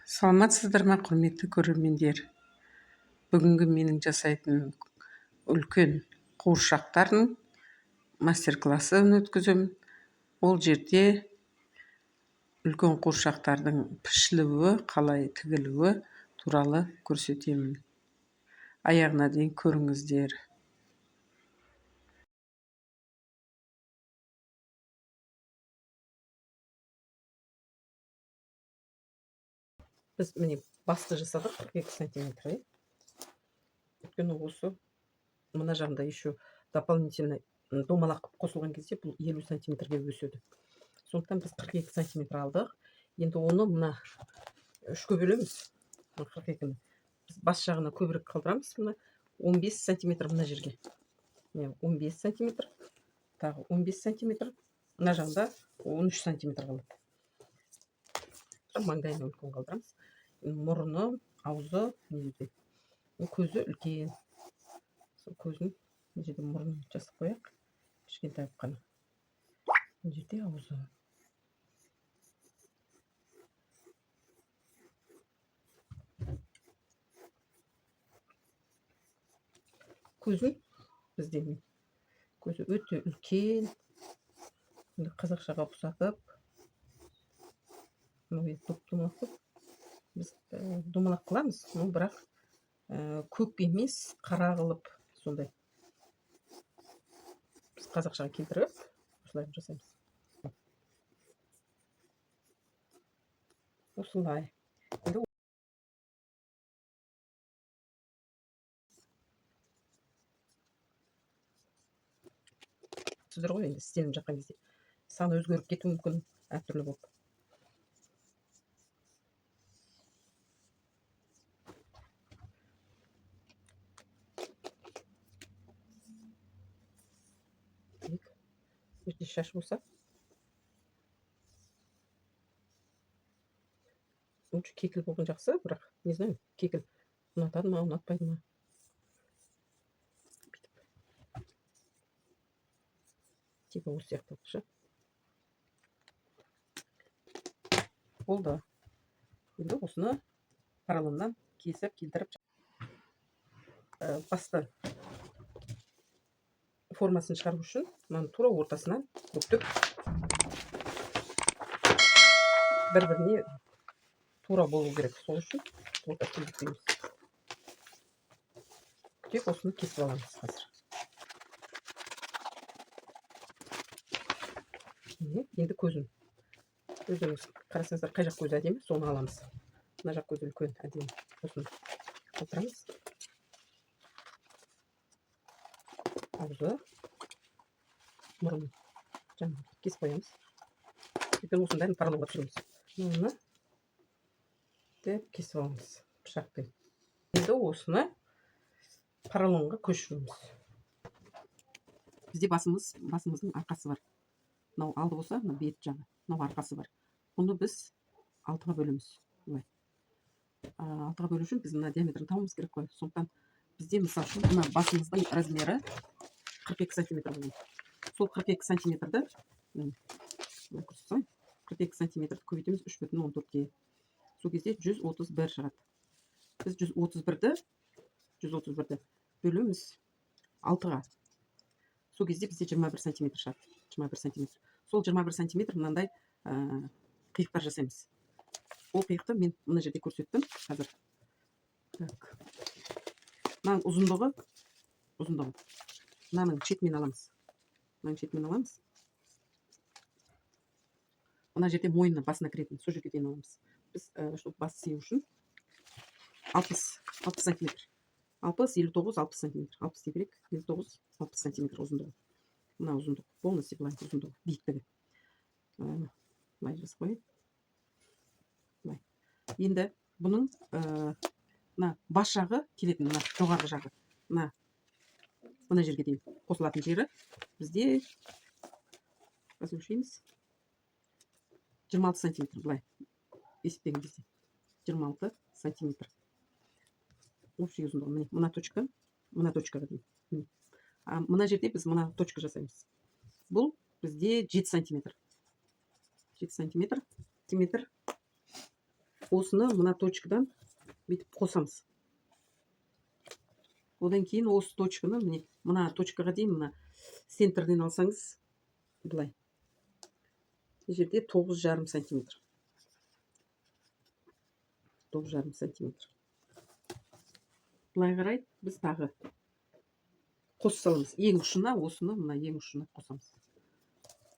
Саламатсыздар ма, құрметті көрермендер? Бүгінгі менің жасайтын үлкен қуыршақтардың мастер-классын өткіземін. Ол жерде үлкен қуыршақтардың пішілуі, қалай тігілуі туралы көрсетемін. Аяғына дейін көріңіздер. Біз міне басты жасадық 42 сантиметр. Өйткені осы мына жағында еще дополнительно домалақ қосылған кезде бұл 50 сантиметрге өседі. Сондықтан біз 42 сантиметр алдық. Енді оны мына үшке бөлеміз. 42-ні біз бас жағына көбірек қалдырамыз. Мына 15 сантиметр мына жерге. 15 сантиметр, тағы 15 сантиметр, мына жағында 13 сантиметр қалады. Маңдайына үлкен қалдырамыз. Мұрны, аузы, көзі үлкен. Сол көзін мына жерде мұрнын жасап қояйық. Кішкентай қана. Мына жерде аузы. Көзін бізде көзі өте үлкен. Қазақшаға ұқсатып, домалақ біз домалақ қыламыз, бірақ көк емес, қара қылып, сондай. Біз қазақшаға келтіріп, осылай жасаймыз. Осылай. Сіздер ғой енді істеніп жатқан кезде саны өзгеріп кетуі мүмкін, әртүрлі болып. Өте шаш болса, лучше кекіл болған жақсы, бірақ не знаю, кекіл ұнатады ма, ұнатпайды ма. Типа осы сияқты болшы. Болды. Енді осыны поролоннан кесіп келтіріп басты формасын шығару үшін мынаны тура ортасынан бүктіп бір-біріне тура болу керек. Сол үшін ортасын бүктейміз. Тек осыны кесіп аламыз қазір. Енді көзін. Өздеріңіз қарасаңыздар, қай жақ көзі әдемі, соны аламыз. Мына жақ көзі үлкен әдемі. Осыны қалдырамыз. Аузы, мұрын жаңағы кесіп қоямыз. Өйткені осының бәрін поролонға түсіреміз. Оны деп кесіп аламыз пышақпен. Енді осыны поролонға көшіреміз. Бізде басымыздың арқасы бар. Мынау алды болса, мына бет жағы, мынау арқасы бар. Оны біз алтыға бөлеміз. Алтыға бөлу үшін біз мына диаметрін табуымыз керек қой. Сондықтан бізде мысалы үшін мына басымыздың размері 42 сантиметр болған. Сол 42 сантиметрді 42 сантиметрді көбейтеміз 3,14-ге. Сол кезде 131 шығады. Біз 131-ді бөлеміз 6-ға. Сол кезде бізде 21 сантиметр шығады. 21 сантиметр. Сол 21 сантиметр мынандай қиықтар жасаймыз. Ол қиықты мен мына жерде көрсеттім қазір. Мынаның ұзындығы. Мынаның шетімен аламыз. Мына жерде мойны басына кіретін, сол жерге дейін аламыз. Біз бас сеу үшін 60 сантиметр. 60, 59, 60 сантиметр. 60 дебірек, 59, 60 сантиметр ұзындығы. Мына ұзындығы, полностью былай ұзындығы, биіктігі. Былай жасып қойып. Енді бұның бас жағы келетін, жоғарғы жағы. Мына жерге дейін қосылатын жері бізде өлшейміз 26 сантиметр. Былай есептеген кезде 26 сантиметр. Общий ұзындығы. Мына точкаға дейін. Мына жерде біз мына точка жасаймыз. Бұл бізде 7 сантиметр. 7 сантиметр. осыны мына точкадан бүйтіп қосамыз. Одан кейін осы точканы мына точкаға дейін мына центрден алсаңыз, былай. Бұл жерде 9,5 сантиметр. 9,5 сантиметр. Былай қарай біз тағы қосып саламыз. Ең ұшына осыны мына ең ұшына қосамыз.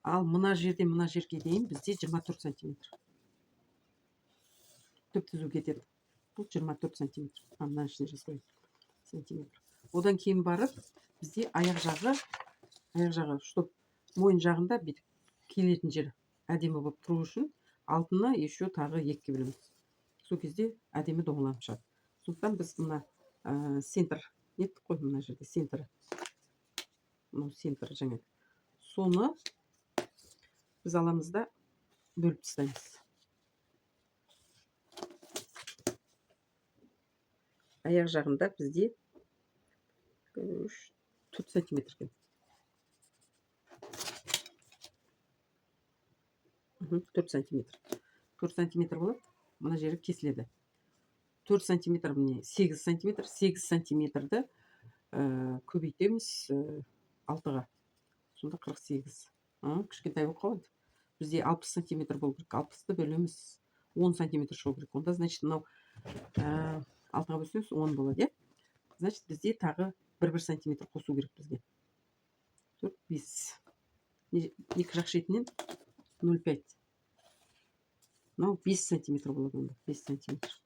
Ал мына жерден мына жерге дейін бізде 24 сантиметр. Түп түзу кетеді. Бұл 24 сантиметр. Мына ішіне жазайын. Сантиметр. Одан кейін барып бізде аяқ жағы, чтоб мойын жағында бүйтіп келетін жері әдемі болып тұру үшін алтына еще тағы екке бөлеміз. Сол кезде әдемі домаланып шығады. Сондықтан біз мына центр еттік қой, мына жерде центр. Мынау центр жаңа. Соны біз аламыз да бөліп тастаймыз. Аяқ жағында бізде 4 сантиметр екен. 4 сантиметр. 4 сантиметр болады. Мына жері кесіледі. 4 сантиметр міне 8 сантиметр. 8 сантиметрді көбейтеміз 6-ға. Сонда 48. Кішкентай болып қалады. Бізде 60 сантиметр болу керек. 60-ты бөлеміз 10 сантиметр шығу керек. Онда, значит, мынау 6-ға бөлсеңіз 10 болады, Значит, бізде тағы 1 сантиметр қосу керек бізге. 4, 5. Екі жақ шетінен 0,5. Мынау 5 сантиметр болады онда. 5 сантиметр.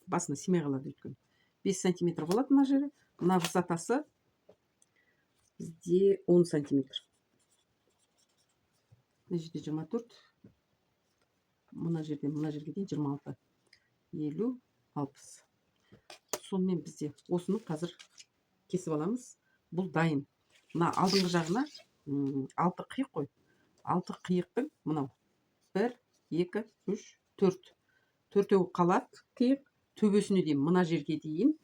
Басына симей қалады өйткені. 5 сантиметр болады мына жері. Мына высотасы бізде 10 сантиметр. Мына жерде 24. Мына жерге дейін 26. 50, 60. Сонымен бізде осыны қазір кесіп аламыз. Бұл дайын. Мына алдыңғы жағына 6 қиық қой. 6 қиықтың мынау 1, 2, 3, 4. 4-еуі қалады қиық. Төбесіне дейін мына жерге дейін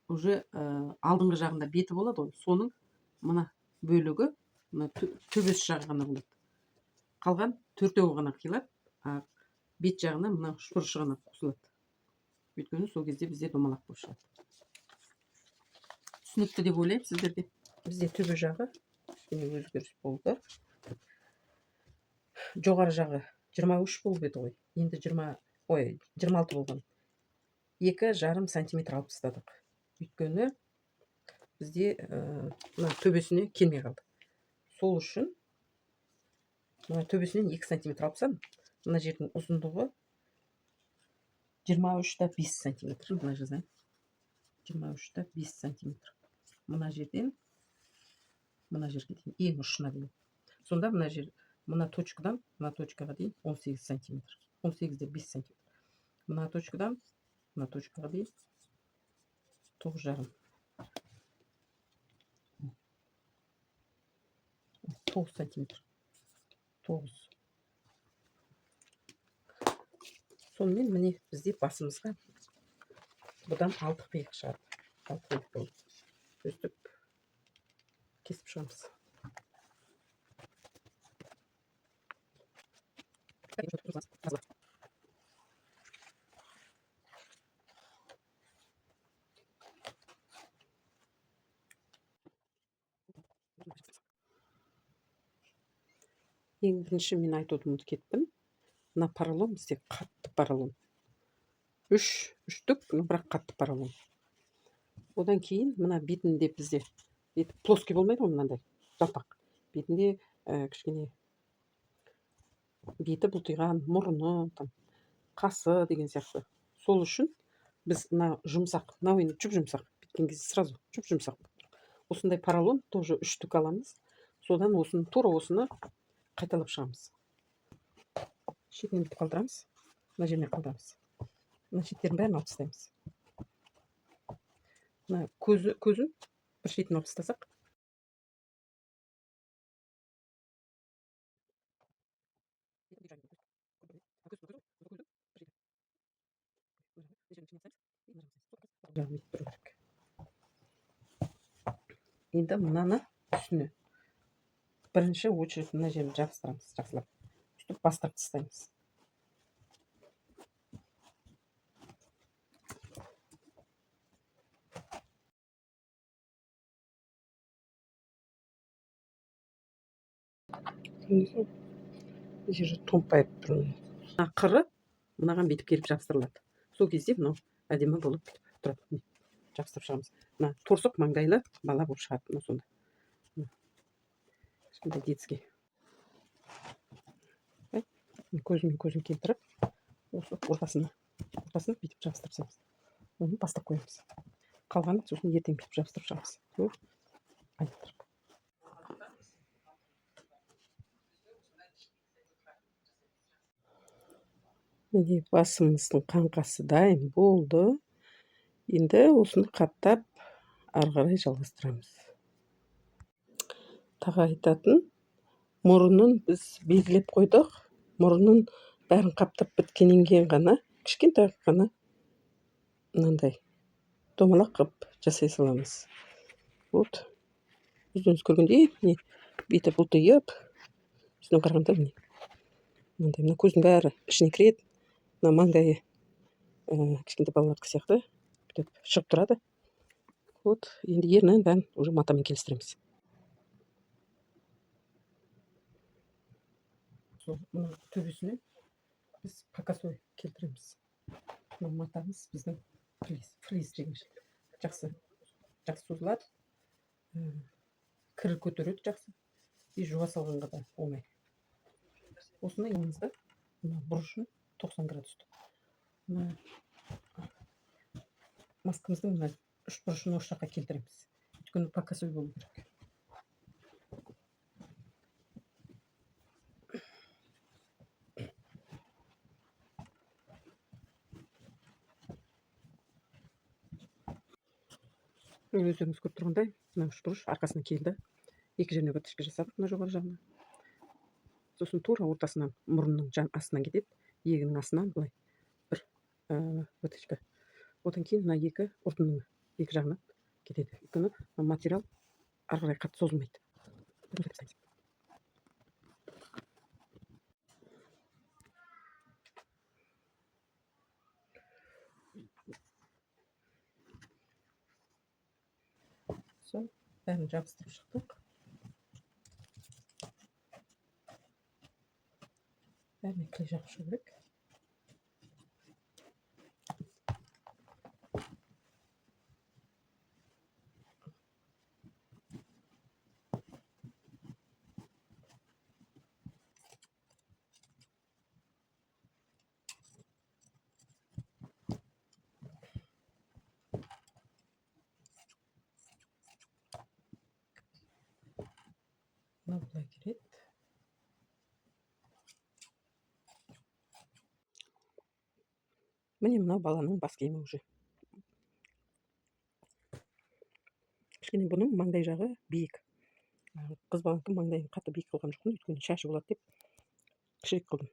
уже алдыңғы жағында беті болады ғой. Соның мына бөлігі төбесі жағы ғана болады. Қалған 4-еуі ғана қиылады. Бет жағына мына шұрышы ғана қосылады. Өйткені сол кезде бізде домалақ болып шығады. Түсінікті деп ойлаймын сіздерге. Бізде төбе жағы өзгеріс болды. Жоғары жағы 23 болып еді ғой. Енді 26 болған. 2,5 сантиметр алып тастадық. Өйткені бізде төбесіне келмей қалды. Сол үшін төбесінен 2 сантиметр алып тастадым. Мына жердің ұзындығы 23,5 сантиметр. Мына жазайын. 23,5 сантиметр. Мына жерден мына жерге дейін ең ұшына дейін. Сонда мына точкадан мына точкаға дейін 18 сантиметр. 18-де 5 сантиметр. Мына точкадан мына точкаға дейін 9,5. 9 сантиметр. 9. Сонымен міне бізде басымызға бұдан 6 қиық шығады. 6 қиық болды. Өстіп кесіп шығамыз. Ең бірінші мен айтуды ұмытып кеттім. Мына поролон бізде қатты поролон. 3 бірақ қатты поролон. Одан кейін мына бетінде бізде плоский болмайды ғой, мынандай жалпақ. Бетінде кішкене беті бұлтиған, мұрны, қасы деген сияқты. Сол үшін біз мына жұмсақ, мынау енді жүп жұмсақ, біткен кезде сразу жүп жұмсақ. Осындай поролон тоже 3 аламыз. Содан тура осыны қайталап шығамыз. Шетінен бітіп қалдырамыз. Мына жеріне қалдырамыз. Мына шеттерін бәрін алып тастаймыз. Мына көзін бір шетін алып тастасақ. Енді мынаны үстіне бірінші очередь мына жерін жабыстырамыз, жақсылап. Үстіп бастырып тастаймыз. жері томпайып тұр. Мына қыры мынаған бүйтіп келіп жабыстырылады. Сол кезде мынау әдемі болып тұрады. Жабыстырып шығамыз. Мына торсық маңдайлы бала болып шығады. Мына сонда. Кішкентай детский. Көзімен көзін келтіріп, осы ортасын бүйтіп жабыстырып саламыз. Оны бастап қоямыз. Қалғанын сосын ертең бүйтіп жабыстырып шығамыз. Міне басымыздың қаңқасы дайын болды. Енді осыны қаттап ары қарай жалғастырамыз. Тағы айтатын, мұрынын біз белгілеп қойдық. Мұрынын бәрін қаптап біткеннен кейін ғана кішкентай ғана мынандай домалақ қып жасай саламыз. Вот. Өздеріңіз көргендей, міне бүйтіп бұлтиып, үстінен қарағанда міне мынандай, мына көздің бәрі ішіне кіреді. Мына маңдайы кішкентай балалардікі сияқты бүйтіп шығып тұрады. Вот, енді ернін бәрін уже матамен келістіреміз. Мына төбесіне біз покосой келтіреміз. Мына матамыз біздің флис деген жақсы созылады. Кір көтереді жақсы. И жуа салғанға да оңай. Осыны елімізді бұрышын 90 градусты. Маскамыздың үш бұрышын осы жаққа келтіреміз. Өйткені покосой болу керек. Өздеріңіз көріп тұрғандай, мына үш бұрыш арқасына келді. Екі жеріне выточка жасадық мына жоғары жағына. Сосын тура ортасынан мұрынның астынан кетеді. Иегінің астынан былай бір выточка. Одан кейін мына екі ұртының екі жағынан кетеді. Өйткені материал ары қарай қатты созылмайды. Сол, бәрін жабыстырып шықтық. Бәріне клей жағып шығу керек. Мынау былай келеді. Міне мынау баланың бас киімі уже. Кішкене бұның маңдай жағы биік. Қыз баланың маңдайын қатты биік қылған жоқпын, өйткені шашы болады деп кішірек қылдым.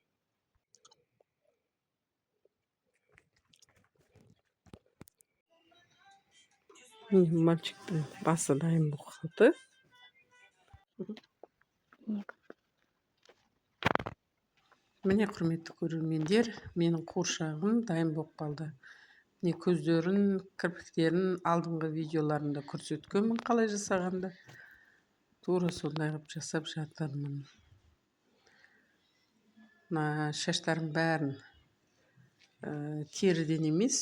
Мальчиктің басы дайын болды. Міне құрметті көрермендер, менің қуыршағым дайын болып қалды. Міне көздерін, кірпіктерін алдыңғы видеоларында көрсеткенмін қалай жасағанды. Тура сондай қылып жасап жатырмын. Шаштарын бәрін теріден емес,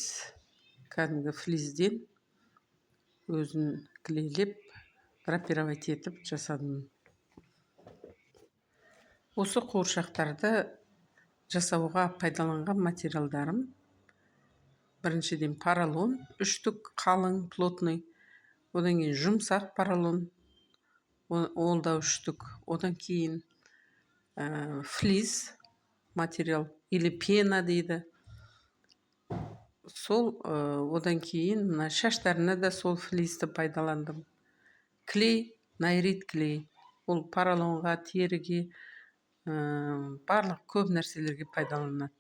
кәдімгі флизден өзін клейлеп, драпировать етіп жасадым. Осы қуыршақтарды жасауға пайдаланған материалдарым: біріншіден поролон, 3 штук қалың, плотный. Одан кейін жұмсақ поролон, ол да 3 штук. Одан кейін флис материал, или пена дейді. Одан кейін шаштарына да сол флисті пайдаландым. Клей, найрит клей. Ол поролонға, теріге, барлық көп нәрселерге пайдаланады.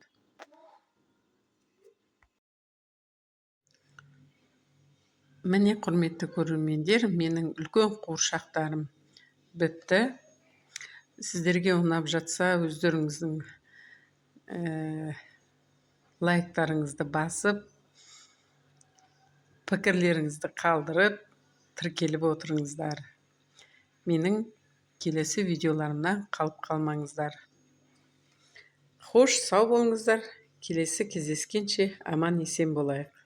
Міне құрметті көрермендер, менің үлкен қуыршақтарым бітті. Сіздерге ұнап жатса, өздеріңіздің лайктарыңызды басып, пікірлеріңізді қалдырып, тіркеліп отырыңыздар. Менің келесі видеоларымнан қалып қалмаңыздар. Хош, сау болыңыздар. Келесі кездескенше аман есен болайық.